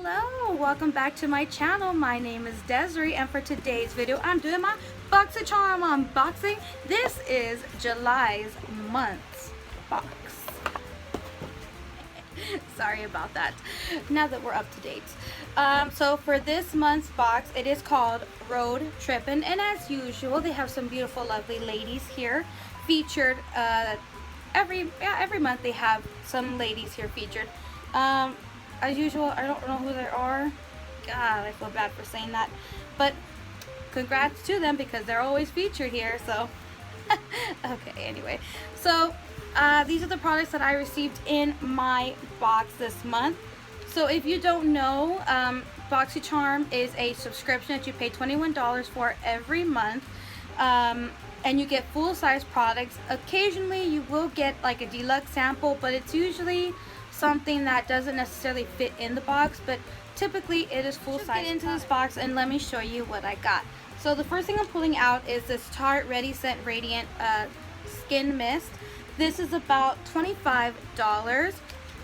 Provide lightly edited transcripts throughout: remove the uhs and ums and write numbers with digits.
Hello, welcome back to my channel. My name is Desiree, and for today's video I'm doing my Boxycharm unboxing. This is July's month's box. Sorry about that. Now that we're up to date. So for this month's box, it is called Road Trippin', and as usual they have some beautiful lovely ladies here featured. Every month they have some ladies here featured. As usual, I don't know who they are. God, I feel bad for saying that, but congrats to them because they're always featured here. So okay, anyway, so these are the products that I received in my box this month. So if you don't know, Boxycharm is a subscription that you pay $21 for every month, and you get full-size products. Occasionally you will get like a deluxe sample, but it's usually something that doesn't necessarily fit in the box, but typically it is full size. Get into this box and let me show you what I got. So the first thing I'm pulling out is this Tarte Ready Scent Radiant Skin Mist. This is about $25.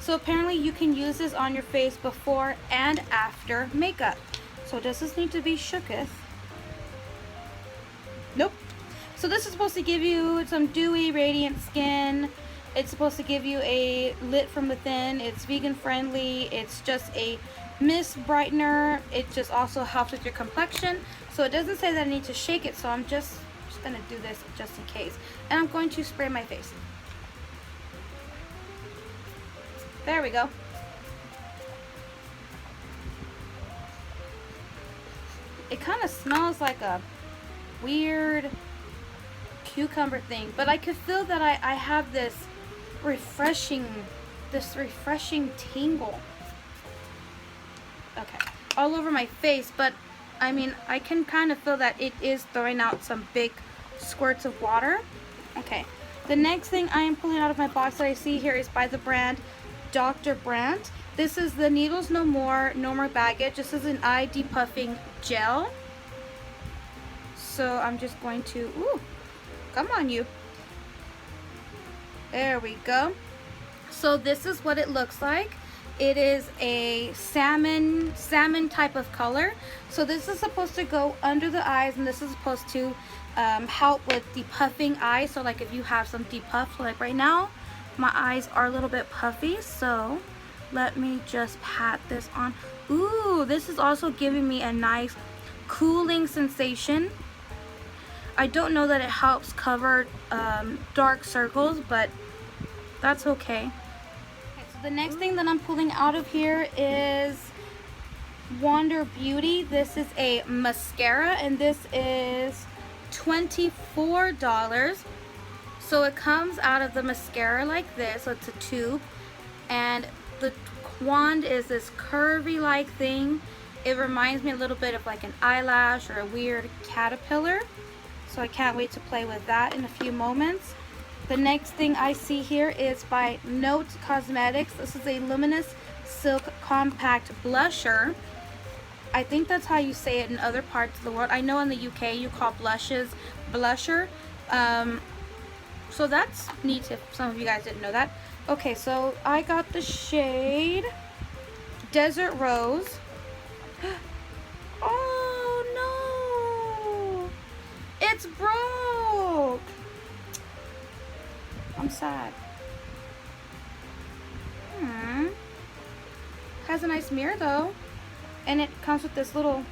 So apparently you can use this on your face before and after makeup. So does this need to be shooketh? Nope. So this is supposed to give you some dewy, radiant skin. It's supposed to give you a lit from within. It's vegan friendly. It's just a mist brightener. It just also helps with your complexion. So it doesn't say that I need to shake it, so I'm just gonna do this just in case. And I'm going to spray my face. There we go. It kind of smells like a weird cucumber thing, but I could feel that I have this refreshing tingle, okay, all over my face. But I mean, I can kind of feel that it is throwing out some big squirts of water. Okay, the next thing I am pulling out of my box that I see here is by the brand Dr. Brandt. This is the Needles No More Baggage. This is an eye depuffing gel. So I'm just going to, ooh, come on you. There we go. So this is what it looks like. It is a salmon type of color. So this is supposed to go under the eyes, and this is supposed to help with depuffing eyes. So like if you have some depuff, like right now my eyes are a little bit puffy, so let me just pat this on. Ooh, this is also giving me a nice cooling sensation. I don't know that it helps cover dark circles, but that's okay. So the next thing that I'm pulling out of here is Wander Beauty. This is a mascara, and this is $24. So it comes out of the mascara like this. So it's a tube, and the wand is this curvy like thing. It reminds me a little bit of like an eyelash or a weird caterpillar. So I can't wait to play with that in a few moments. The next thing I see here is by Note Cosmetics. This is a Luminous Silk Compact Blusher. I think that's how you say it in other parts of the world. I know in the UK you call blushes blusher. So that's neat if some of you guys didn't know that. Okay, so I got the shade Desert Rose. Oh no! It's broke! I'm sad. Has a nice mirror though. And it comes with this little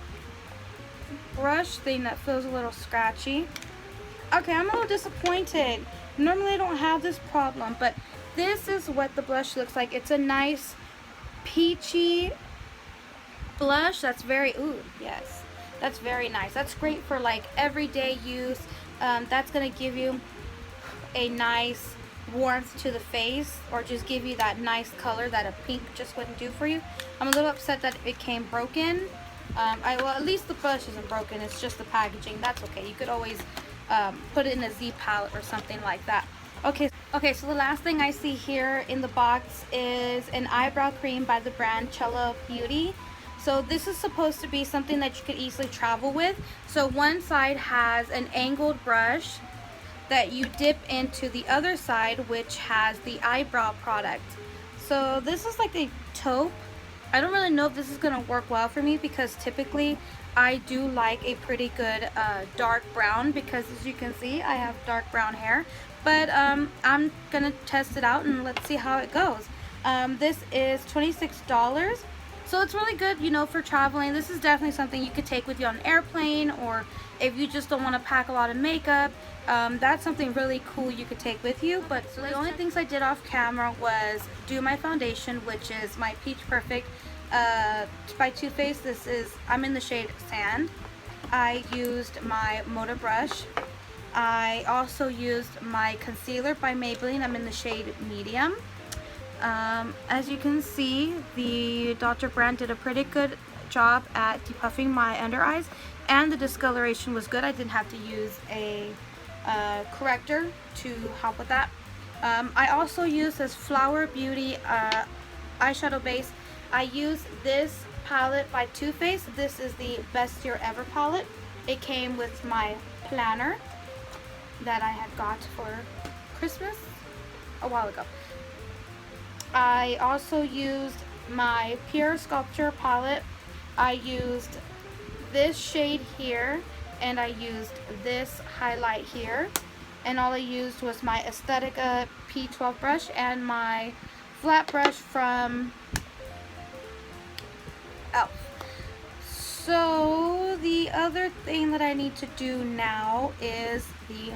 brush thing that feels a little scratchy. Okay, I'm a little disappointed. Normally I don't have this problem, but this is what the blush looks like. It's a nice peachy blush that's very, ooh, yes. That's very nice. That's great for like everyday use. That's going to give you a nice warmth to the face, or just give you that nice color that a pink just wouldn't do for you. I'm a little upset that it came broken. Well, at least the brush isn't broken. It's just the packaging. That's okay. You could always put it in a Z palette or something like that. Okay, so the last thing I see here in the box is an eyebrow cream by the brand Cello Beauty. So this is supposed to be something that you could easily travel with. So one side has an angled brush that you dip into the other side, which has the eyebrow product. So this is like a taupe I don't really know if this is gonna work well for me because typically I do like a pretty good dark brown, because as you can see I have dark brown hair. But I'm gonna test it out and let's see how it goes. This is $26. So it's really good, you know, for traveling. This is definitely something you could take with you on an airplane, or if you just don't want to pack a lot of makeup, that's something really cool you could take with you. But so the only things I did off camera was do my foundation, which is my Peach Perfect by Too Faced. This is, I'm in the shade Sand. I used my Motor Brush. I also used my concealer by Maybelline. I'm in the shade Medium. As you can see, the Dr. Brandt did a pretty good job at depuffing my under eyes, and the discoloration was good. I didn't have to use a corrector to help with that. I also use this Flower Beauty eyeshadow base. I use this palette by Too Faced. This is the Best Year Ever palette. It came with my planner that I had got for Christmas a while ago. I also used my Pure Sculpture palette. I used this shade here, and I used this highlight here, and all I used was my Aesthetica P12 brush and my flat brush from Elf. So the other thing that I need to do now is the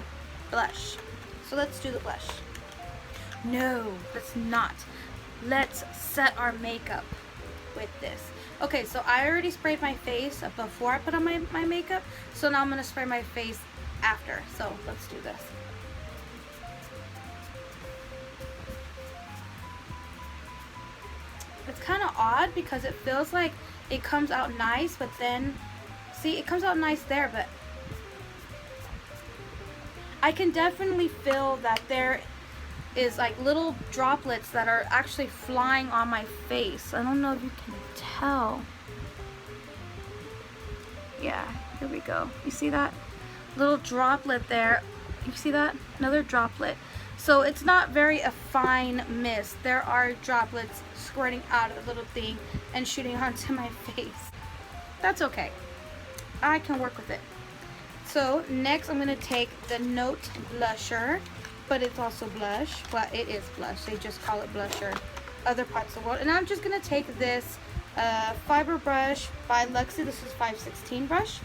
blush. So let's do the blush. No, let's not. Let's set our makeup with this. Okay, so I already sprayed my face before I put on my makeup, so now I'm going to spray my face after. So let's do this. It's kind of odd because it feels like it comes out nice, but then, see, it comes out nice there, but I can definitely feel that there is like little droplets that are actually flying on my face. I don't know if you can tell. Yeah, here we go. You see that little droplet there? You see that? Another droplet. So it's not very a fine mist. There are droplets squirting out of the little thing and shooting onto my face. That's okay. I can work with it. So next I'm going to take the Note blusher, but it's also blush. Well, it is blush. They just call it blusher other parts of the world. And I'm just going to take this fiber brush by Luxie. This is 516 brush.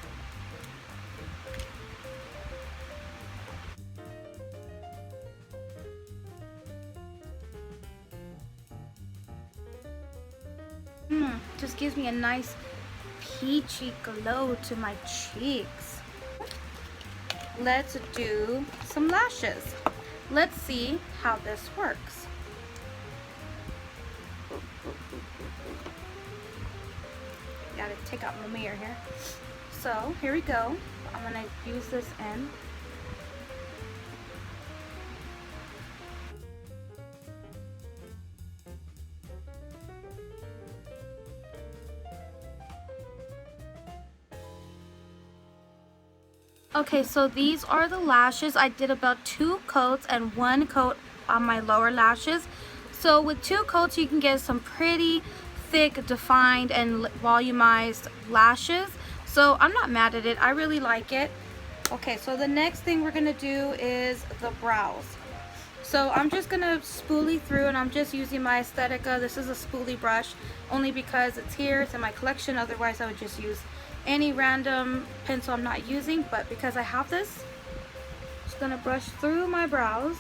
Just gives me a nice peachy glow to my cheeks. Let's do some lashes. Let's see how this works. Gotta take out my mirror here. So here we go. I'm gonna use this end. Okay, so these are the lashes. I did about 2 coats and 1 coat on my lower lashes. So with 2 coats you can get some pretty thick, defined, and volumized lashes. So I'm not mad at it. I really like it. Okay, so the next thing we're gonna do is the brows. So I'm just gonna spoolie through, and I'm just using my Aesthetica. This is a spoolie brush only because it's here, it's in my collection. Otherwise I would just use any random pencil I'm not using, but because I have this, I'm just gonna brush through my brows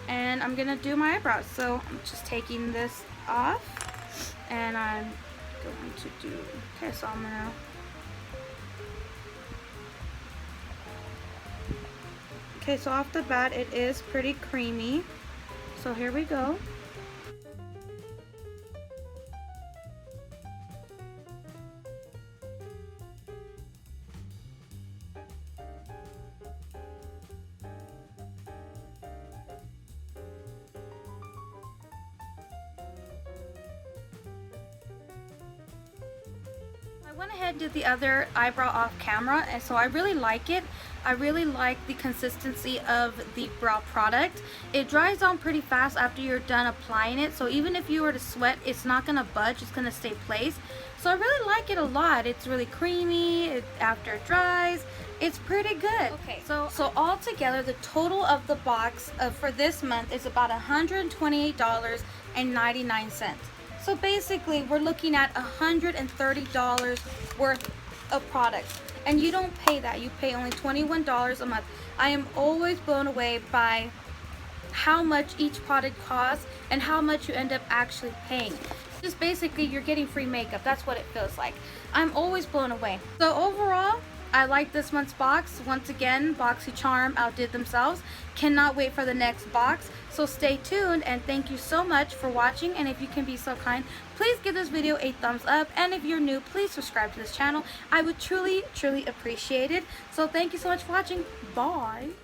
and I'm gonna do my eyebrows. So I'm just taking this off and I'm going to do, okay, so I'm gonna, okay, so off the bat it is pretty creamy. So here we go. I went ahead and did the other eyebrow off camera, and so I really like it. I really like the consistency of the brow product. It dries on pretty fast after you're done applying it, so even if you were to sweat, it's not gonna budge, it's gonna stay placed. So I really like it a lot. It's really creamy. After it dries, it's pretty good. Okay, so all together, the total of the box for this month is about $128.99. So basically, we're looking at $130 worth of products, and you don't pay that. You pay only $21 a month. I am always blown away by how much each product costs and how much you end up actually paying. Just basically, you're getting free makeup. That's what it feels like. I'm always blown away. So overall, I like this month's box. Once again, Boxycharm outdid themselves. Cannot wait for the next box. So stay tuned, and thank you so much for watching. And if you can be so kind, please give this video a thumbs up. And if you're new, please subscribe to this channel. I would truly, truly appreciate it. So thank you so much for watching. Bye.